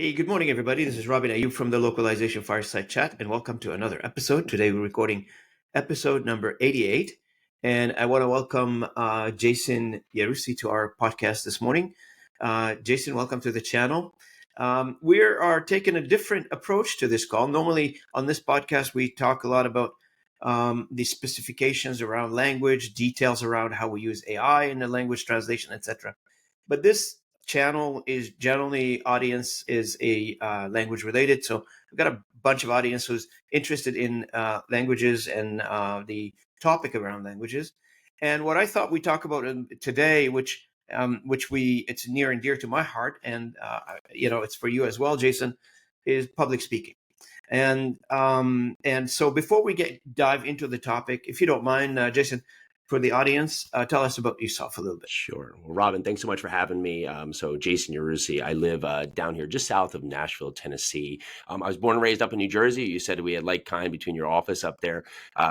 Hey, good morning, everybody. This is Robin Ayub from the Localization Fireside Chat, and welcome to another episode. Today, we're recording episode number 88, and I want to welcome Jason Yarusi to our podcast this morning. Jason, welcome to the channel. We are taking a different approach to this call. Normally, on this podcast, we talk a lot about the specifications around language, details around how we use AI in the language translation, etc. But this channel is generally audience is a language related. So we've got a bunch of audience who's interested in languages and the topic around languages. And what I thought we talk about today, which it's near and dear to my heart, and it's for you as well, Jason, is public speaking. And so before we dive into the topic, if you don't mind, Jason, for the audience, tell us about yourself a little bit. Sure. Well, Robin, thanks so much for having me. So Jason Yarusi, I live down here just south of Nashville, Tennessee. I was born and raised up in New Jersey. You said we had like kind between your office up there.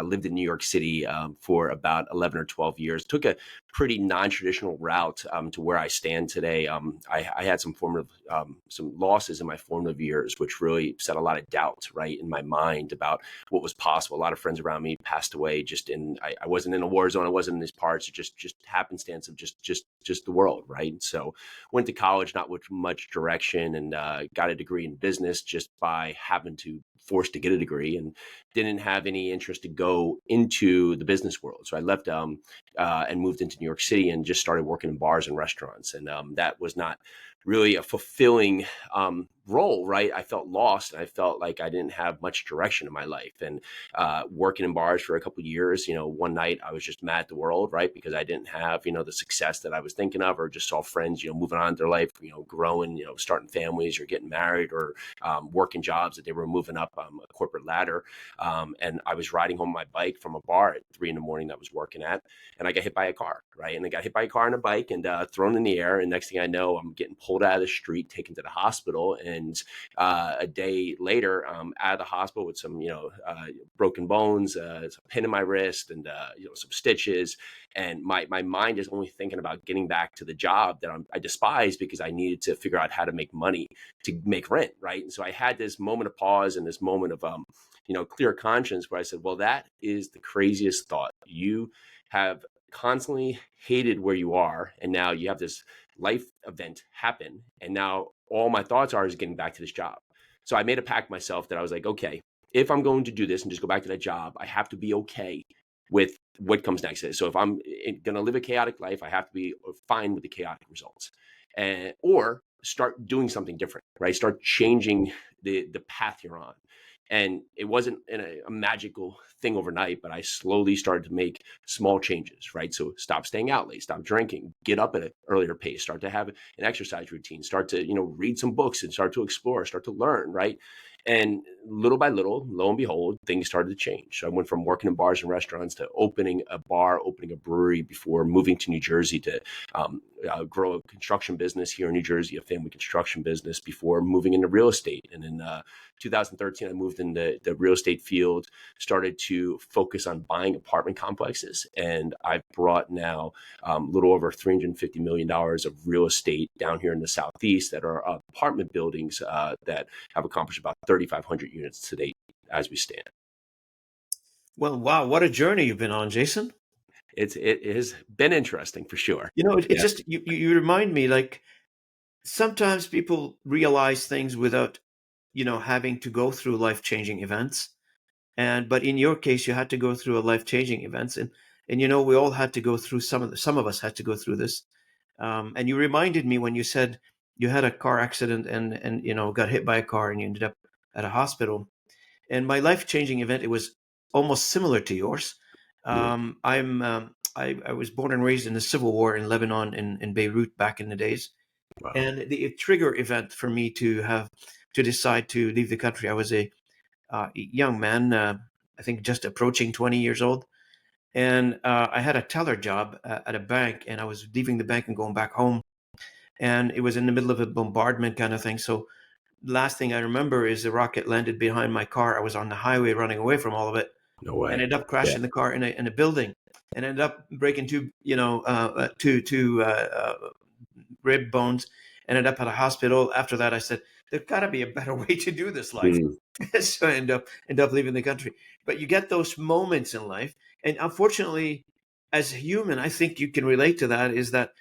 Lived in New York City for about 11 or 12 years. Took a pretty non-traditional route to where I stand today. I had some losses in my formative years, which really set a lot of doubt right in my mind about what was possible. A lot of friends around me passed away I wasn't in a war zone. I wasn't in these parts. It just happenstance of just the world, right? So went to college not with much direction and got a degree in business just by having to forced to get a degree, and didn't have any interest to go into the business world. So I left and moved into New York City and just started working in bars and restaurants. And that was not really a fulfilling role, right? I felt lost, and I felt like I didn't have much direction in my life. And working in bars for a couple of years, one night I was just mad at the world, right? Because I didn't have, the success that I was thinking of, or just saw friends, moving on in their life, growing, starting families or getting married, or working jobs that they were moving up a corporate ladder. And I was riding home my bike from a bar at 3 a.m. that I was working at, and I got hit by a car, right? And I got hit by a car on a bike and thrown in the air. And next thing I know, I'm getting pulled out of the street, taken to the hospital. And a day later, out of the hospital with some, broken bones, a pin in my wrist, and some stitches. And my mind is only thinking about getting back to the job that I despise, because I needed to figure out how to make money to make rent, right? And so I had this moment of pause and this moment of clear conscience, where I said, well, that is the craziest thought. You have constantly hated where you are, and now you have this life event happen, and now all my thoughts are is getting back to this job. So I made a pact myself that I was like, okay, if I'm going to do this and just go back to that job, I have to be okay with what comes next. So if I'm going to live a chaotic life, I have to be fine with the chaotic results, or start doing something different, right? Start changing the path you're on. And it wasn't a magical thing overnight, but I slowly started to make small changes, right? So stop staying out late, stop drinking, get up at an earlier pace, start to have an exercise routine, start to, read some books and start to explore, start to learn, right? And little by little, lo and behold, things started to change. So I went from working in bars and restaurants to opening a bar, opening a brewery, before moving to New Jersey to grow a construction business here in New Jersey, a family construction business, before moving into real estate. And in 2013, I moved in the real estate field, started to focus on buying apartment complexes. And I've brought now a little over $350 million of real estate down here in the Southeast that are apartment buildings that have accomplished about 3,500 units to date as we stand. Well, wow, what a journey you've been on, Jason. It has been interesting for sure. It's just you remind me, like, sometimes people realize things without, having to go through life-changing events. But in your case, you had to go through a life-changing events, and we all had to go through some of us had to go through this. And you reminded me when you said you had a car accident and got hit by a car and you ended up at a hospital. And my life-changing event, it was almost similar to yours. I was born and raised in the civil war in Lebanon, in Beirut, back in the days. Wow. And the trigger event for me to decide to leave the country, I was a young man, I think just approaching 20 years old. And I had a teller job at a bank, and I was leaving the bank and going back home. And it was in the middle of a bombardment kind of thing. So last thing I remember is the rocket landed behind my car. I was on the highway running away from all of it. No way. And ended up crashing the car in a building, and ended up breaking two rib bones. Ended up at a hospital. After that, I said, There's got to be a better way to do this life. Mm. So I end up leaving the country. But you get those moments in life, and unfortunately, as a human, I think you can relate to that. Is that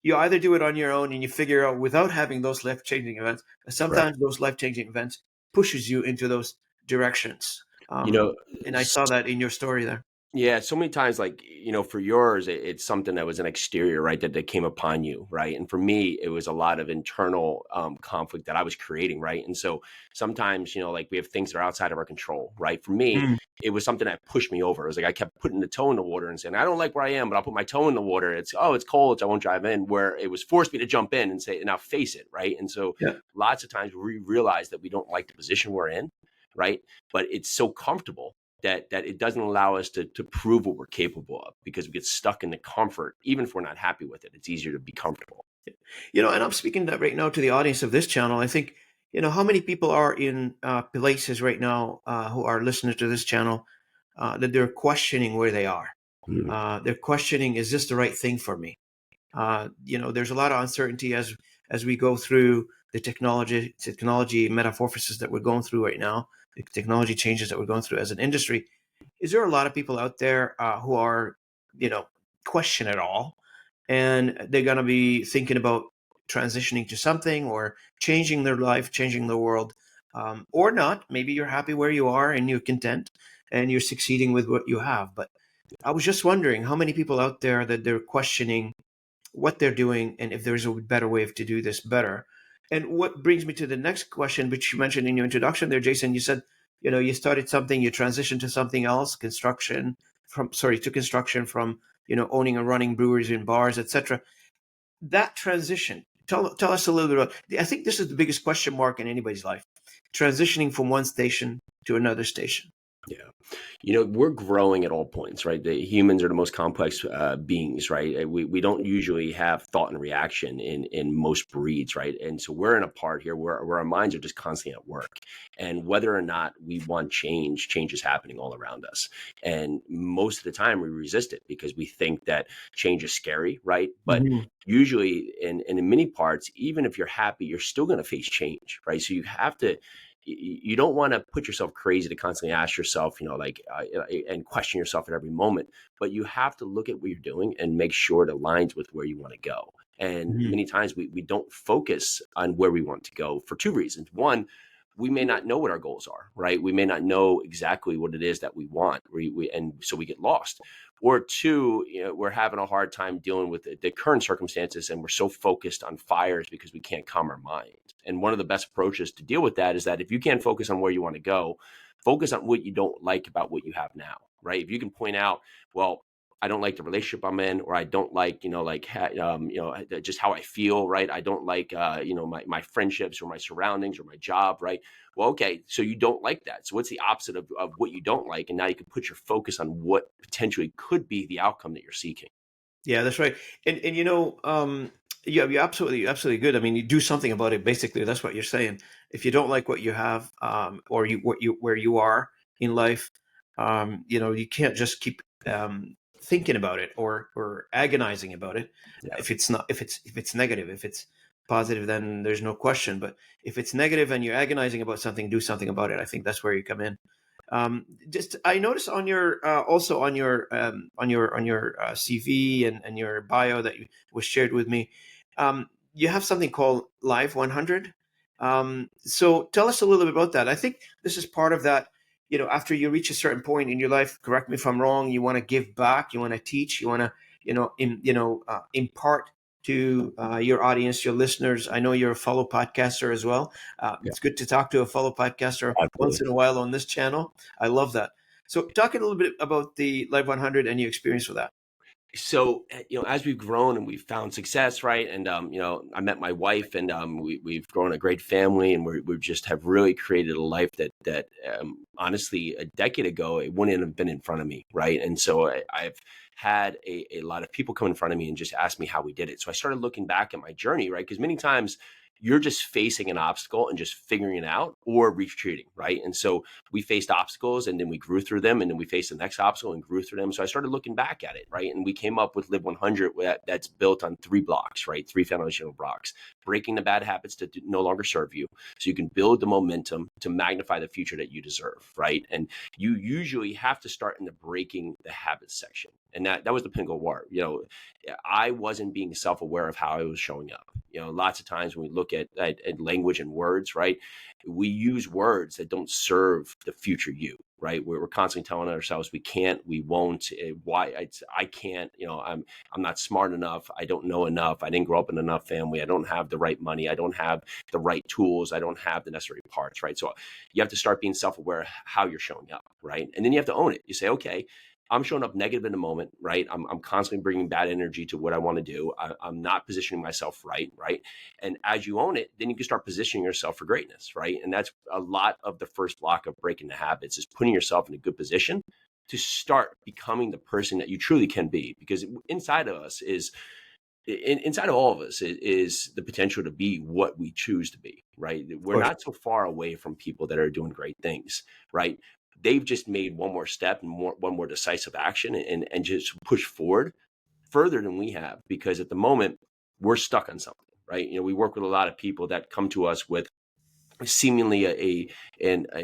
you either do it on your own and you figure out without having those life changing events. Right. Sometimes those life changing events pushes you into those directions. You know, And I saw that in your story there. yeah, so many times, like, for yours, it's something that was an exterior, right, that came upon you, right? And for me, it was a lot of internal conflict that I was creating, right? And so sometimes, like we have things that are outside of our control, right? For me, Mm, it was something that pushed me over. It was like I kept putting the toe in the water and saying, I don't like where I am, but I'll put my toe in the water. It's cold, so I won't drive in. Where it was forced me to jump in and say, and now face it, right? And so yeah. lots of times we realize that we don't like the position we're in, right? But it's so comfortable that it doesn't allow us to prove what we're capable of because we get stuck in the comfort. Even if we're not happy with it, it's easier to be comfortable. And I'm speaking that right now to the audience of this channel. I think, how many people are in places right now who are listeners to this channel that they're questioning where they are. Mm. They're questioning, is this the right thing for me? There's a lot of uncertainty as we go through the technology metamorphosis that we're going through right now, the technology changes that we're going through as an industry. Is there a lot of people out there who are, you know, question it all, and they're going to be thinking about transitioning to something or changing their life, changing the world, or not? Maybe you're happy where you are and you're content and you're succeeding with what you have. But I was just wondering how many people out there that they're questioning what they're doing and if there's a better way to do this better. And what brings me to the next question, which you mentioned in your introduction there, Jason. You said, you started something, you transitioned to something else, construction from, owning and running breweries and bars, etc. That transition, tell us a little bit about, I think this is the biggest question mark in anybody's life, transitioning from one station to another station. Yeah. We're growing at all points, right? The humans are the most complex beings, right? We don't usually have thought and reaction in most breeds, right? And so we're in a part here where our minds are just constantly at work. And whether or not we want change is happening all around us. And most of the time we resist it because we think that change is scary, right? But Mhm. usually in many parts, even if you're happy, you're still going to face change, right? So you have to you don't want to put yourself crazy to constantly ask yourself, and question yourself at every moment. But you have to look at what you're doing and make sure it aligns with where you want to go. And Mhm. many times we don't focus on where we want to go for two reasons. One, we may not know what our goals are, right? We may not know exactly what it is that we want, and so we get lost. Or two, we're having a hard time dealing with the current circumstances, and we're so focused on fires because we can't calm our mind. And one of the best approaches to deal with that is that if you can't focus on where you want to go, focus on what you don't like about what you have now, right? If you can point out, well, I don't like the relationship I'm in, or I don't like, just how I feel, right? I don't like, my friendships or my surroundings or my job, right? Well, okay, so you don't like that. So what's the opposite of what you don't like? And now you can put your focus on what potentially could be the outcome that you're seeking. Yeah, that's right. And yeah, you're absolutely good. I mean, you do something about it. Basically, that's what you're saying. If you don't like what you have, or where you are in life, you can't just keep thinking about it or agonizing about it. Yeah. If it's negative, if it's positive, then there's no question. But if it's negative and you're agonizing about something, do something about it. I think that's where you come in. Just I noticed on your also on your CV and your bio that was shared with me, you have something called Live 100. So tell us a little bit about that. I think this is part of that. After you reach a certain point in your life, correct me if I'm wrong, you want to give back, you want to teach, you want to impart to your audience, your listeners. I know you're a fellow podcaster as well. Yeah, It's good to talk to a fellow podcaster once absolutely. in a while on this channel. I love that. So, talk a little bit about the Live 100 and your experience with that. So as we've grown and we've found success, right? And I met my wife, and we've grown a great family, and we just have really created a life that honestly a decade ago it wouldn't have been in front of me, right? And so I've had a lot of people come in front of me and just ask me how we did it. So I started looking back at my journey, right? Because many times you're just facing an obstacle and just figuring it out or retreating, right? And so we faced obstacles and then we grew through them, and then we faced the next obstacle and grew through them. So I started looking back at it, right? And we came up with Live 100 that's built on 3 blocks, right? 3 foundational blocks: breaking the bad habits that no longer serve you, so you can build the momentum to magnify the future that you deserve, right? And you usually have to start in the breaking the habits section. And that was the pinnacle war. I wasn't being self-aware of how I was showing up. Lots of times when we look at language and words, right, we use words that don't serve the future you, right? We're constantly telling ourselves we can't, we won't, why I can't, I'm not smart enough, I don't know enough, I didn't grow up in enough family, I don't have the right money, I don't have the right tools, I don't have the necessary parts, right? So you have to start being self-aware of how you're showing up, right? And then you have to own it. You say, okay, I'm showing up negative in the moment, right? I'm constantly bringing bad energy to what I want to do. I'm not positioning myself right? And as you own it, then you can start positioning yourself for greatness, right? And that's a lot of the first block of breaking the habits, is putting yourself in a good position to start becoming the person that you truly can be. Because inside of us inside of all of us is the potential to be what we choose to be, right? We're For sure. not so far away from people that are doing great things, right? They've just made one more step and one more decisive action, and just push forward further than we have, because at the moment we're stuck on something, right? We work with a lot of people that come to us with seemingly an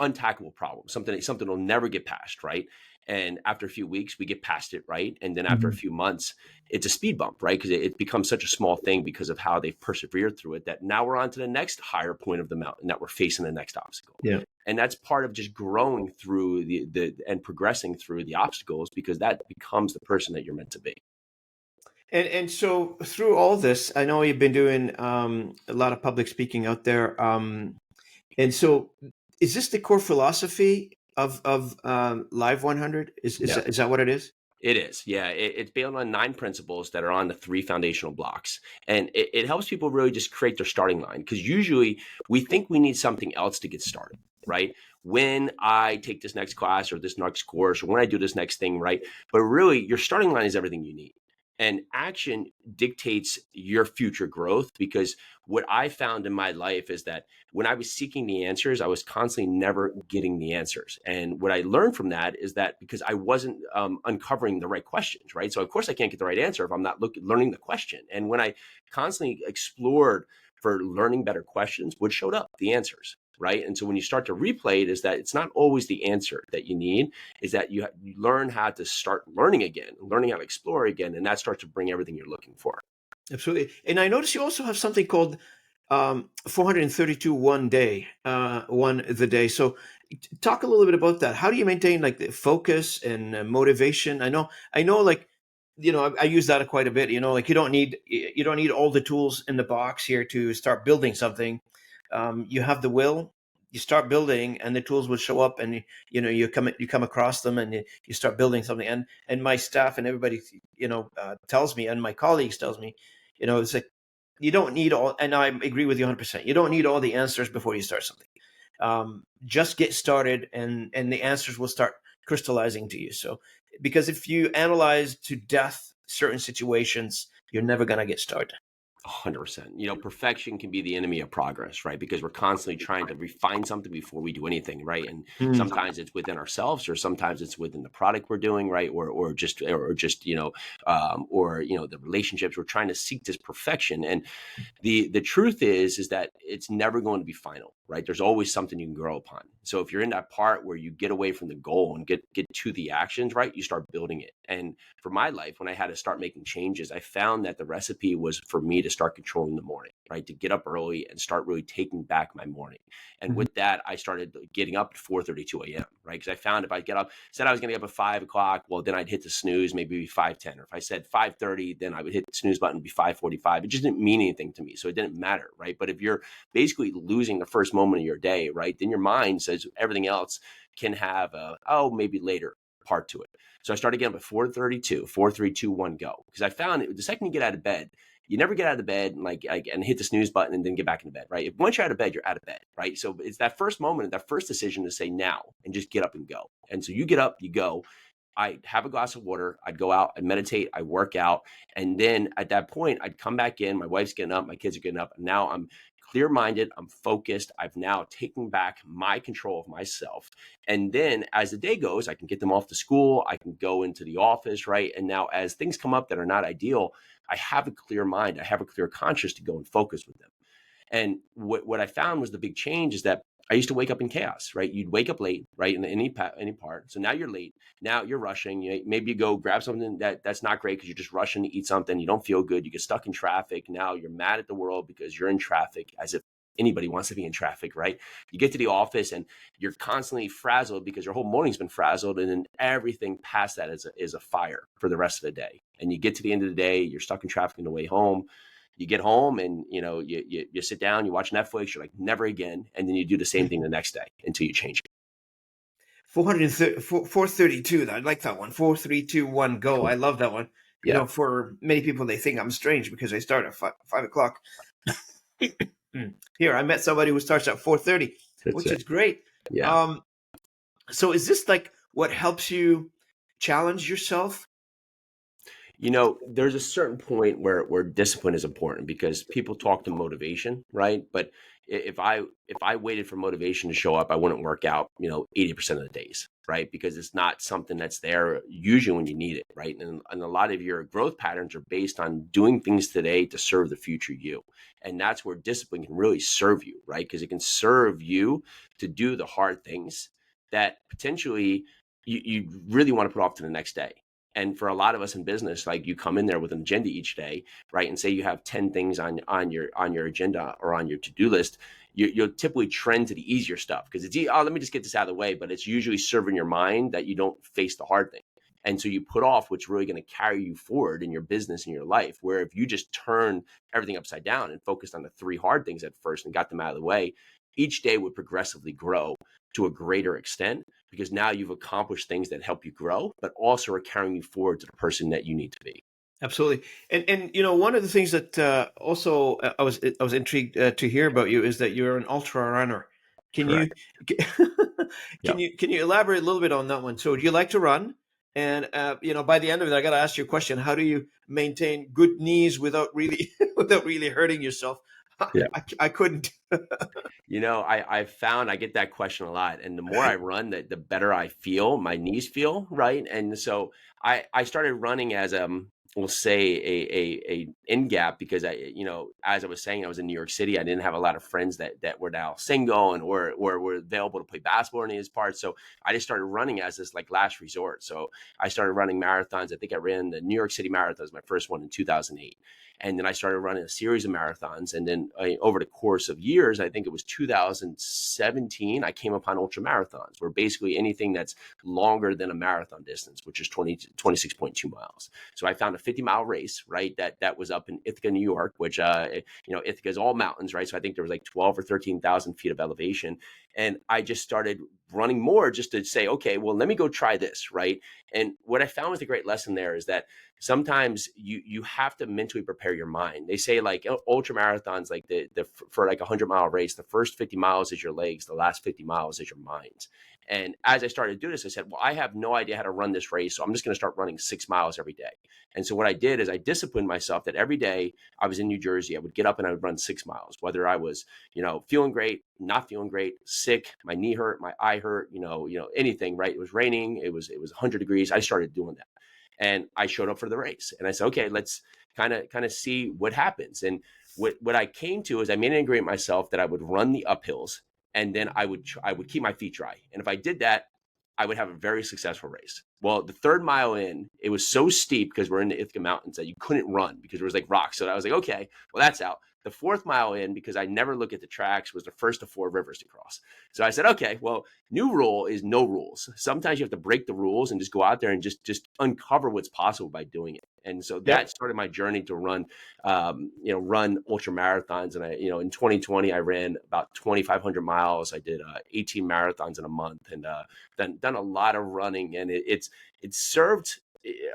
untackable problem, something will never get past, right? And after a few weeks we get past it, right? And then after a Mhm. few months it's a speed bump, right? Because it becomes such a small thing because of how they've persevered through it, that now we're on to the next higher point of the mountain, that we're facing the next obstacle. Yeah. And that's part of just growing through the and progressing through the obstacles, because that becomes the person that you're meant to be. And so through all this, I know you've been doing a lot of public speaking out there. And so, is this the core philosophy of Live 100? Yeah. Is that what it is? It is. Yeah. It's built on 9 principles that are on the 3 foundational blocks. And it helps people really just create their starting line, because usually we think we need something else to get started, right? When I take this next class or this next course, or when I do this next thing, right? But really, your starting line is everything you need. And action dictates your future growth, because what I found in my life is that when I was seeking the answers, I was constantly never getting the answers. And what I learned from that is that because I wasn't uncovering the right questions, right? So of course I can't get the right answer if I'm not learning the question. And when I constantly explored for learning better questions, what showed up? The answers, right? And so when you start to replay it, is that it's not always the answer that you need, is that you learn how to start learning again, learning how to explore again, and that starts to bring everything you're looking for. Absolutely. And I notice you also have something called 432 one day, one the day. So talk a little bit about that. How do you maintain like the focus and motivation? I know, like, I use that quite a bit. Like you don't need all the tools in the box here to start building something. You have the will. You start building, and the tools will show up, and you come across them, and you start building something. And my staff and everybody, tells me, and my colleagues tells me, it's like you don't need all, and I agree with you 100%. You don't need all the answers before you start something. Just get started, and the answers will start crystallizing to you. So, because if you analyze to death certain situations, you're never gonna get started. 100%. Perfection can be the enemy of progress, right? Because we're constantly trying to refine something before we do anything, right? And Mm. sometimes it's within ourselves, or sometimes it's within the product we're doing, right? Or just the relationships. We're trying to seek this perfection, and the truth is that it's never going to be final, right? There's always something you can grow upon. So if you're in that part where you get away from the goal and get to the actions, right, you start building it. And for my life, when I had to start making changes, I found that the recipe was for me to start controlling the morning, right? To get up early and start really taking back my morning. And Mhm. with that, I started getting up at 4:32 a.m., right? Because I found if I said I was going to get up at 5 o'clock, well, then I'd hit the snooze, maybe 5:10. Or if I said 5:30, then I would hit the snooze button, be 5:45. It just didn't mean anything to me. So it didn't matter, right? But if you're basically losing the first moment of your day, right, then your mind says everything else can have maybe later part to it. So I started getting up at 4:32, 4, 3, 2, 1, go. Because I found the second you get out of bed, you never get out of the bed and hit the snooze button and then get back into bed, right? Once you're out of bed, you're out of bed, right? So it's that first moment, that first decision to say now and just get up and go. And so you get up, you go, I'd have a glass of water, I'd go out, I'd meditate, I work out. And then at that point, I'd come back in. My wife's getting up, my kids are getting up. And now I'm clear minded, I'm focused. I've now taken back my control of myself. And then as the day goes, I can get them off to school, I can go into the office, right? And now as things come up that are not ideal, I have a clear mind, I have a clear conscience to go and focus with them. And what I found was the big change is that I used to wake up in chaos, right? You'd wake up late, right? In any part. So now you're late. Now you're rushing. Maybe you go grab something that's not great because you're just rushing to eat something. You don't feel good. You get stuck in traffic. Now you're mad at the world because you're in traffic, as if anybody wants to be in traffic, right? You get to the office and you're constantly frazzled because your whole morning's been frazzled, and then everything past that is a fire for the rest of the day. And you get to the end of the day, you're stuck in traffic on the way home. You get home and you sit down, you watch Netflix, you're like, never again. And then you do the same thing the next day until you change it. 432. I like that one. 4-3-2-1 go. I love that one. Yeah, For many people, they think I'm strange because I start at 5 o'clock. Here, I met somebody who starts at 4:30, that's which it. is great. Yeah. So is this like what helps you challenge yourself? There's a certain point where discipline is important because people talk to motivation, right? But if I waited for motivation to show up, I wouldn't work out, 80% of the days, right? Because it's not something that's there usually when you need it, right? And a lot of your growth patterns are based on doing things today to serve the future you. And that's where discipline can really serve you, right? Because it can serve you to do the hard things that potentially you really want to put off to the next day. And for a lot of us in business, like you come in there with an agenda each day, right? And say you have 10 things on your agenda or on your to-do list, you'll typically trend to the easier stuff because it's, oh, let me just get this out of the way. But it's usually serving your mind that you don't face the hard thing. And so you put off what's really going to carry you forward in your business and your life. Where if you just turn everything upside down and focused on the three hard things at first and got them out of the way, each day would progressively grow to a greater extent because now you've accomplished things that help you grow, but also are carrying you forward to the person that you need to be. Absolutely. And one of the things that also I was intrigued to hear about you is that you're an ultra runner. Can you Correct. can Yep. you elaborate a little bit on that one? So do you like to run? And by the end of it, I got to ask you a question: how do you maintain good knees without really without really hurting yourself? Yeah. I couldn't. I've found I get that question a lot. And the more I run, the better I feel, my knees feel, right? And so I started running as we'll say a in gap because as I was saying, I was in New York City. I didn't have a lot of friends that were now single and or were available to play basketball in these parts. So I just started running as this like last resort. So I started running marathons. I think I ran the New York City Marathon, my first one in 2008. And then I started running a series of marathons. And then over the course of years, I think it was 2017, I came upon ultra marathons, where basically anything that's longer than a marathon distance, which is 26.2 miles. So I found a 50-mile race, right? That was up in Ithaca, New York, which, Ithaca is all mountains, right? So I think there was like 12 or 13,000 feet of elevation. And I just started running more just to say, okay, well, let me go try this, right? And what I found was the great lesson there is that sometimes you have to mentally prepare your mind. They say like ultra marathons, like the for like 100-mile race, the first 50 miles is your legs, the last 50 miles is your mind. And as I started to do this, I said, well, I have no idea how to run this race, so I'm just going to start running 6 miles every day. And so what I did is I disciplined myself that every day I was in New Jersey, I would get up and I would run 6 miles, whether I was, feeling great, not feeling great, sick, my knee hurt, my eye hurt, anything, right? It was raining, it was 100 degrees. I started doing that. And I showed up for the race and I said, okay, let's kind of see what happens. And what I came to is I made an agreement myself that I would run the uphills and then I would keep my feet dry. And if I did that, I would have a very successful race. Well, the third mile in, it was so steep because we're in the Ithaca Mountains that you couldn't run because there was like rocks. So I was like, okay, well, that's out. The fourth mile in, because I never look at the tracks, was the first of four rivers to cross. So I said, okay, well, new rule is no rules. Sometimes you have to break the rules and just go out there and just uncover what's possible by doing it. And so that Yep. started my journey to run ultra marathons. And in 2020, I ran about 2,500 miles. I did 18 marathons in a month and done a lot of running. And it served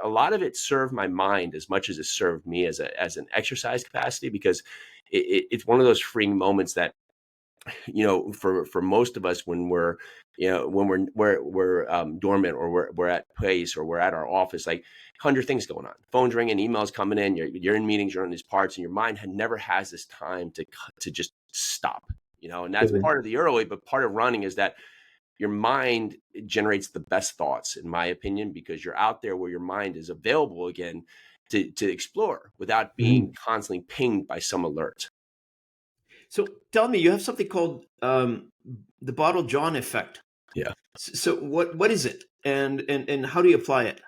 a lot of it served my mind as much as it served me as an exercise capacity because it's one of those freeing moments that for most of us, when we're dormant, or we're at place, or we're at our office, like 100 things going on, phones ringing, emails coming in, you're in meetings, you're in these parts, and your mind never has this time to just stop. And that's Absolutely. part of the early, but part of running is that your mind generates the best thoughts, in my opinion, because you're out there where your mind is available again to explore without being Mhm. constantly pinged by some alert. So tell me, you have something called the Bottle John effect. Yeah. So what is it, and how do you apply it?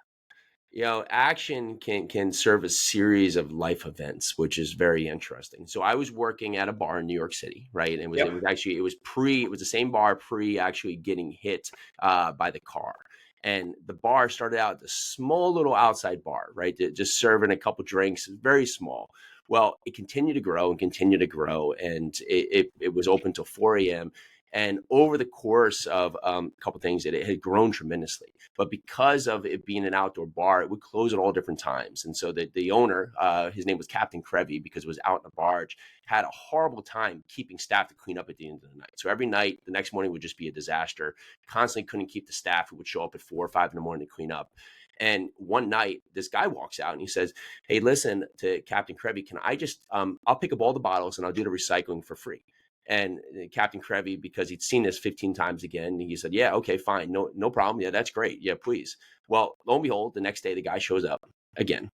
Action can serve a series of life events, which is very interesting. So I was working at a bar in New York City, right? And it was Yep. actually it was the same bar pre actually getting hit by the car. And the bar started out as a small little outside bar, right? Just serving a couple drinks, very small. Well, it continued to grow and continue to grow, and it was open till 4 a.m. And over the course of a couple things, it had grown tremendously. But because of it being an outdoor bar, it would close at all different times. And so the owner, his name was Captain Krevy, because it was out in a barge, had a horrible time keeping staff to clean up at the end of the night. So every night, the next morning would just be a disaster. Constantly couldn't keep the staff who would show up at 4 or 5 in the morning to clean up. And one night, this guy walks out and he says, "Hey, listen," to Captain Krevy, "can I just, I'll pick up all the bottles and I'll do the recycling for free." And Captain Krevy, because he'd seen this 15 times again, he said, "Yeah, okay, fine. No problem. Yeah, that's great. Yeah, please." Well, lo and behold, the next day, the guy shows up again.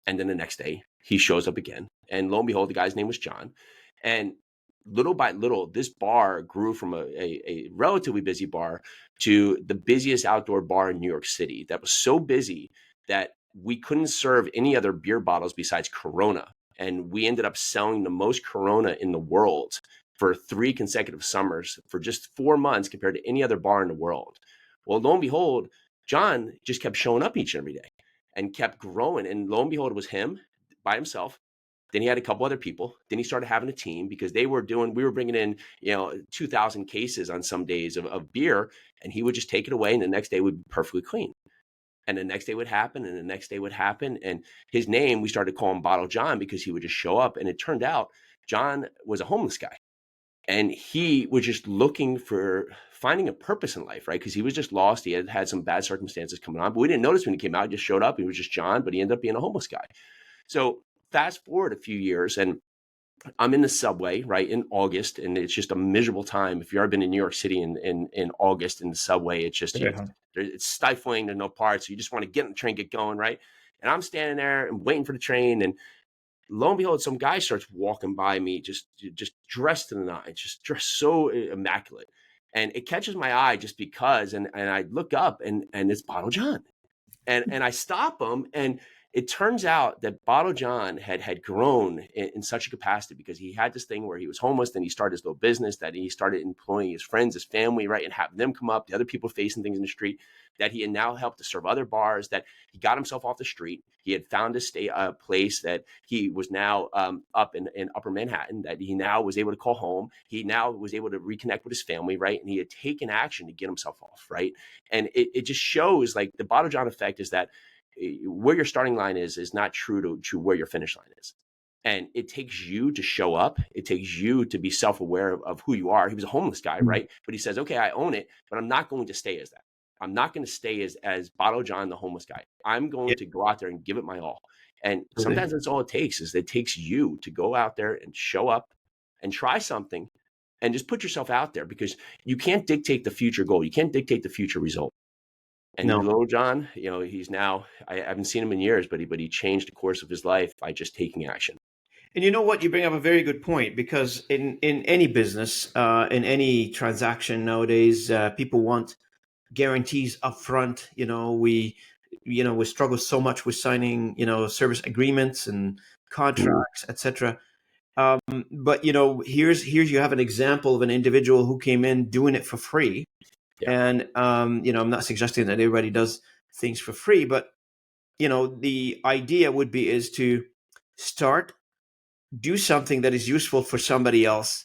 And then the next day, he shows up again. And lo and behold, the guy's name was John. And little by little, this bar grew from a relatively busy bar to the busiest outdoor bar in New York City. That was so busy that we couldn't serve any other beer bottles besides Corona. And we ended up selling the most Corona in the world for 3 consecutive summers for just 4 months compared to any other bar in the world. Well, lo and behold, John just kept showing up each and every day and kept growing. And lo and behold, it was him by himself. Then he had a couple other people. Then he started having a team, because we were bringing in, 2,000 cases on some days of beer, and he would just take it away. And the next day would be perfectly clean. And the next day would happen, and the next day would happen. And his name, we started calling Bottle John, because he would just show up. And it turned out John was a homeless guy, and he was just looking for finding a purpose in life, right? Because he was just lost. He had had some bad circumstances coming on, but we didn't notice when he came out. He just showed up. He was just John, but he ended up being a homeless guy. So fast forward a few years, and I'm in the subway, right, in August, and it's just a miserable time. If you've ever been in New York City in August in the subway, it's just Yeah. it's stifling. There's no parts. So you just want to get in the train, get going, right? And I'm standing there and waiting for the train, and lo and behold, some guy starts walking by me, just dressed to the nines, just dressed so immaculate, and it catches my eye just because, and I look up, and it's Bottle John, and I stop him, and it turns out that Bottle John had grown in such a capacity, because he had this thing where he was homeless, then he started his little business, that he started employing his friends, his family, right, and having them come up, the other people facing things in the street, that he had now helped to serve other bars, that he got himself off the street. He had found a place that he was now up in Upper Manhattan, that he now was able to call home. He now was able to reconnect with his family, right, and he had taken action to get himself off, right. And it just shows, like, the Bottle John effect is that where your starting line is not true to where your finish line is. And it takes you to show up. It takes you to be self-aware of who you are. He was a homeless guy, Mhm. right? But he says, okay, I own it, but I'm not going to stay as that. I'm not going to stay as Bottle John, the homeless guy. I'm Yeah. going to go out there and give it my all. And Absolutely. sometimes that's all it takes, is it takes you to go out there and show up and try something and just put yourself out there, because you can't dictate the future goal. You can't dictate the future result. And No. little John, he's now, I haven't seen him in years, but he changed the course of his life by just taking action. And you know what? You bring up a very good point, because in any business, in any transaction nowadays, people want guarantees upfront. We struggle so much with signing, service agreements and Mhm. contracts, etc. But here's you have an example of an individual who came in doing it for free. Yeah. And I'm not suggesting that everybody does things for free, but the idea would be is to start, do something that is useful for somebody else,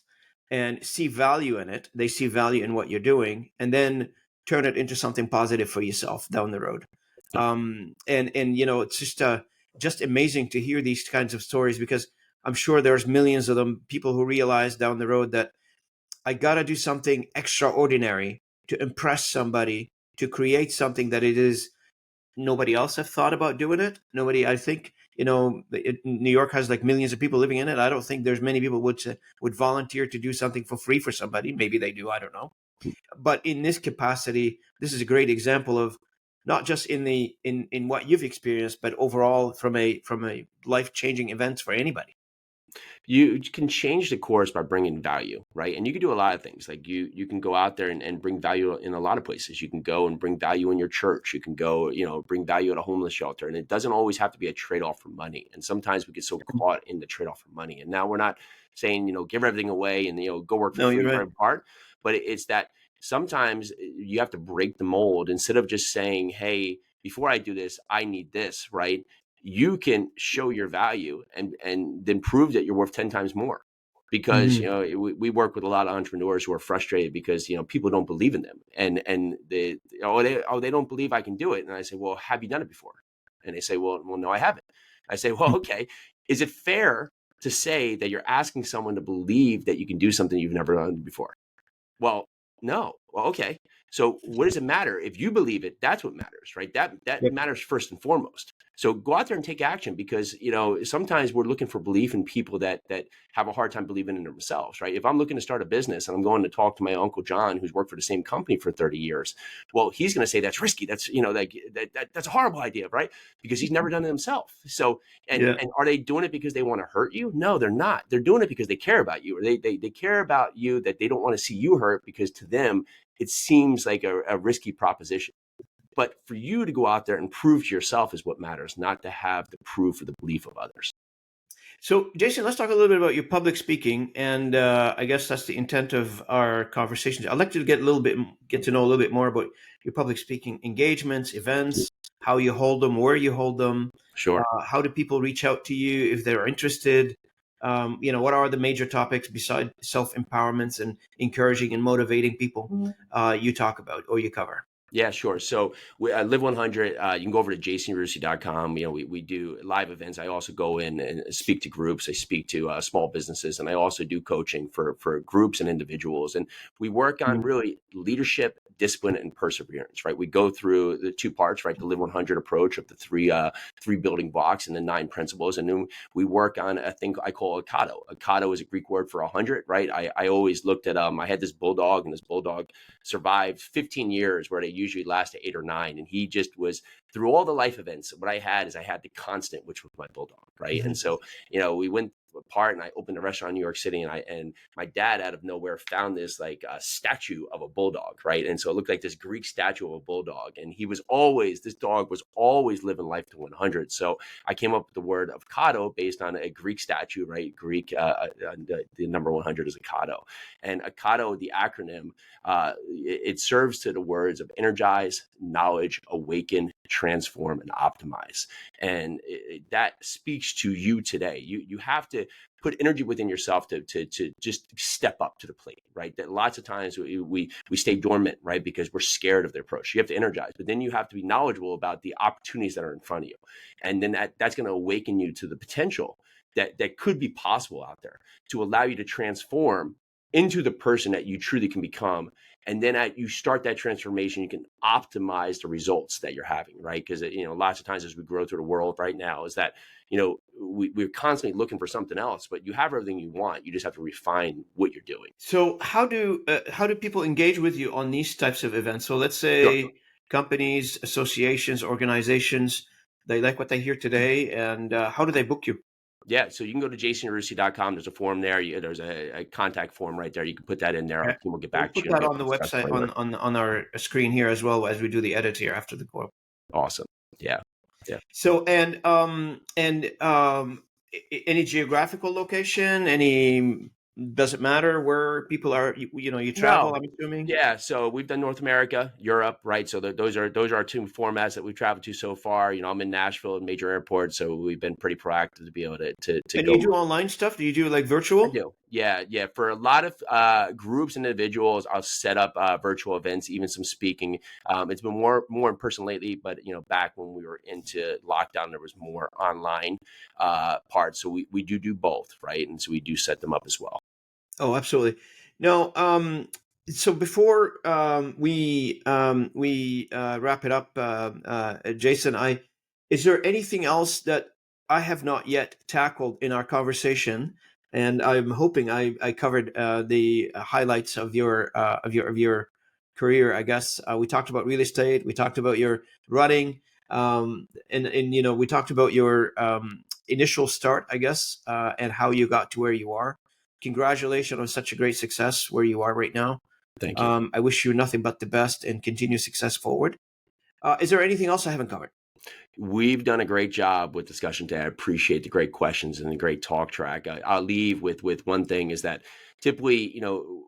and see value in it. They see value in what you're doing, and then turn it into something positive for yourself down the road. Yeah. And it's just amazing to hear these kinds of stories, because I'm sure there's millions of them, people who realize down the road that I got to do something extraordinary to impress somebody, to create something that it is nobody else have thought about doing it. Nobody, I think, New York has like millions of people living in it. I don't think there's many people would volunteer to do something for free for somebody. Maybe they do. I don't know. But in this capacity, this is a great example of not just in what you've experienced, but overall from a life changing events for anybody. You can change the course by bringing value, right? And you can do a lot of things. Like you can go out there and bring value in a lot of places. You can go and bring value in your church. You can go, bring value at a homeless shelter. And it doesn't always have to be a trade-off for money. And sometimes we get so caught in the trade-off for money. And now we're not saying, give everything away and, go work for No, you're free for right. every part. But it's that sometimes you have to break the mold instead of just saying, hey, before I do this, I need this, right? You can show your value and then prove that you're worth 10 times more, because Mhm. we work with a lot of entrepreneurs who are frustrated because people don't believe in them, and they don't believe I can do it. And I say, well, have you done it before? And they say, well, no, I haven't. I say, well, okay, is it fair to say that you're asking someone to believe that you can do something you've never done before? Well, no. Well, okay. So what does it matter? If you believe it, that's what matters, right? That Yep. matters first and foremost. So go out there and take action, because sometimes we're looking for belief in people that have a hard time believing in themselves, right? If I'm looking to start a business and I'm going to talk to my Uncle John, who's worked for the same company for 30 years, well, he's going to say that's risky. That's that's a horrible idea, right? Because he's never done it himself. So Yeah. and are they doing it because they want to hurt you? No, they're not. They're doing it because they care about you, or they care about you, that they don't want to see you hurt, because to them it seems like a risky proposition. But for you to go out there and prove to yourself is what matters, not to have the proof or the belief of others. So, Jason, let's talk a little bit about your public speaking, and I guess that's the intent of our conversations. I'd like to get to know a little bit more about your public speaking engagements, events, how you hold them, where you hold them, Sure. how do people reach out to you if they're interested? What are the major topics besides self empowerments and encouraging and motivating people you talk about or you cover? Yeah, sure. So I Live 100. You can go over to jasonyarusi.com. We do live events. I also go in and speak to groups. I speak to small businesses, and I also do coaching for groups and individuals. And we work on really leadership, discipline, and perseverance. Right. We go through the two parts. Right. The Live 100 approach of the three building blocks and the 9 principles, and then we work on a thing I call Akado. Akado is a Greek word for 100. Right. I always looked at I had this bulldog, and this bulldog survived 15 years, where they usually last to 8 or 9. And he just was, through all the life events, what I had is I had the constant, which was my bulldog, right? And Mhm. so, we went apart, and I opened a restaurant in New York City, and my dad out of nowhere found this like a statue of a bulldog, right? And so it looked like this Greek statue of a bulldog, and this dog was always living life to 100. So I came up with the word avocado based on a Greek statue, right? Greek, the number 100 is Akado. And Akado, the acronym, it serves to the words of energize, knowledge, awaken, transform, and optimize. And that speaks to you today. You have to put energy within yourself to just step up to the plate, right? That lots of times we stay dormant, right? Because we're scared of the approach. You have to energize, but then you have to be knowledgeable about the opportunities that are in front of you. And then that's going to awaken you to the potential that could be possible out there, to allow you to transform into the person that you truly can become. And then you start that transformation, you can optimize the results that you're having, right? Because lots of times as we grow through the world right now, is that we're constantly looking for something else, but you have everything you want. You just have to refine what you're doing. So how do people engage with you on these types of events? So let's Sure. say companies, associations, organizations, they like what they hear today, and how do they book you? Yeah, so you can go to jasonyarusi.com. There's a form there. There's a contact form right there. You can put that in there. Our Okay. team will get We'll back to put you and that get on the the best website framework. on our screen here as well as we do the edit here after the call. Awesome. Yeah. Yeah. So any geographical location, any does it matter where people are? You travel. No. I'm assuming. Yeah, so we've done North America, Europe, right? So those are our two formats that we've traveled to so far. I'm in Nashville, a major airport, so we've been pretty proactive to be able to And you go. do online stuff? Do you do like I virtual? do. Yeah, yeah. For a lot of groups and individuals, I'll set up virtual events, even some speaking. It's been more in person lately, but back when we were into lockdown, there was more online parts. So we do both, right? And so we do set them up as well. Oh, absolutely. No, so before we wrap it up, Jason, I is there anything else that I have not yet tackled in our conversation? And I'm hoping I covered the highlights of your career. I guess we talked about real estate, we talked about your running, and we talked about your initial start, I guess, and how you got to where you are. Congratulations on such a great success where you are right now. Thank you. I wish you nothing but the best and continue success forward. Is there anything else I haven't covered? We've done a great job with discussion today. I appreciate the great questions and the great talk track. I'll leave with one thing is that typically,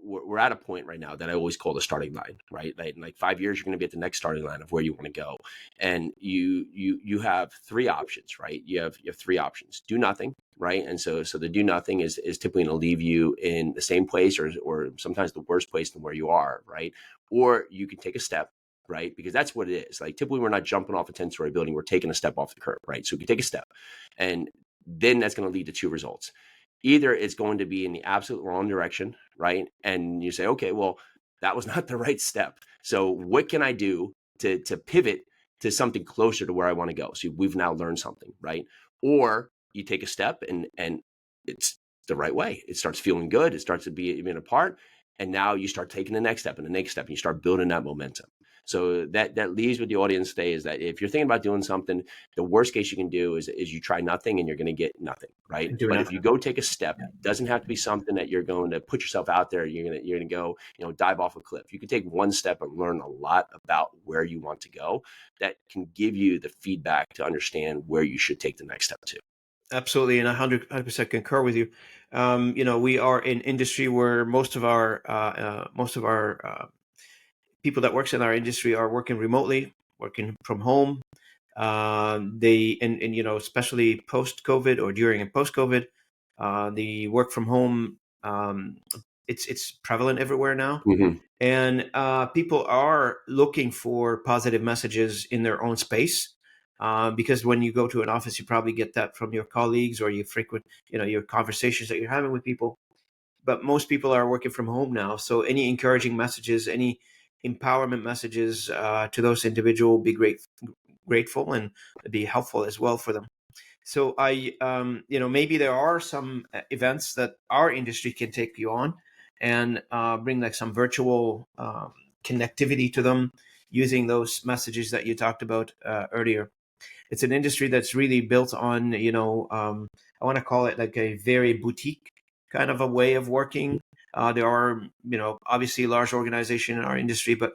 we're at a point right now that I always call the starting line, right? In like 5 years, you're going to be at the next starting line of where you want to go, and you have three options, right? You have three options: do nothing, right? And so the do nothing is typically going to leave you in the same place or sometimes the worst place than where you are, right? Or you can take a step, right? Because that's what it is. Like typically we're not jumping off a 10-story building, we're taking a step off the curb, right? So we can take a step and then that's going to lead to two results. Either it's going to be in the absolute wrong direction, right? And you say, okay, well, that was not the right step. So what can I do to pivot to something closer to where I want to go? So we've now learned something, right? Or you take a step and it's the right way. It starts feeling good. It starts to be even apart. And now you start taking the next step and the next step and you start building that momentum. So that leaves with the audience today is that if you're thinking about doing something, the worst case you can do is you try nothing and you're going to get nothing, right? Do But if you nothing. go take a step, it doesn't have to be something that you're going to put yourself out there. You're going to go, dive off a cliff. You can take one step and learn a lot about where you want to go. That can give you the feedback to understand where you should take the next step to. Absolutely, and I 100% concur with you. We are in industry where most of our people that works in our industry are working remotely, working from home. They and especially post COVID or during and post COVID, the work from home, it's prevalent everywhere now, Mm-hmm. and people are looking for positive messages in their own space. Because when you go to an office, you probably get that from your colleagues or you frequent, your conversations that you're having with people. But most people are working from home now, so any encouraging messages, any empowerment messages to those individuals will be grateful and be helpful as well for them. So maybe there are some events that our industry can take you on and bring like some virtual connectivity to them using those messages that you talked about earlier. It's an industry that's really built on, I want to call it like a very boutique kind of a way of working. There are, obviously large organization in our industry, but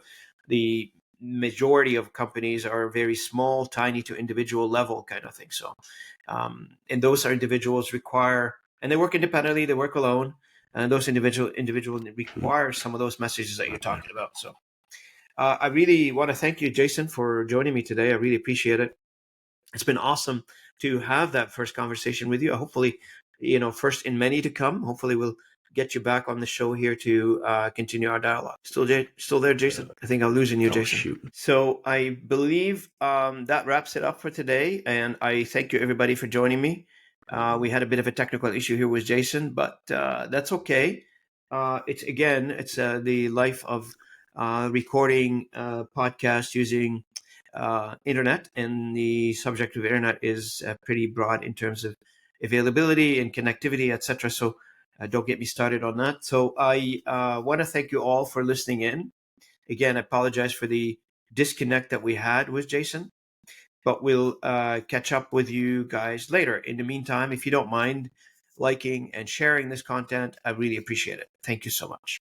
the majority of companies are very small, tiny to individual level kind of thing. So, and those are individuals require, and they work independently, they work alone, and those individuals require some of those messages that you're talking about. So, I really want to thank you, Jason, for joining me today. I really appreciate it. It's been awesome to have that first conversation with you. Hopefully, first in many to come. Hopefully, we'll get you back on the show here to continue our dialogue. Still there, Jason? I think I'm losing you, Oh, Jason. shoot. So I believe that wraps it up for today, and I thank you everybody for joining me. We had a bit of a technical issue here with Jason, but that's okay. It's the life of recording podcasts using internet, and the subject of internet is pretty broad in terms of availability and connectivity, etc. So don't get me started on that. So I want to thank you all for listening in. Again, I apologize for the disconnect that we had with Jason, but we'll catch up with you guys later. In the meantime, if you don't mind liking and sharing this content, I really appreciate it. Thank you so much.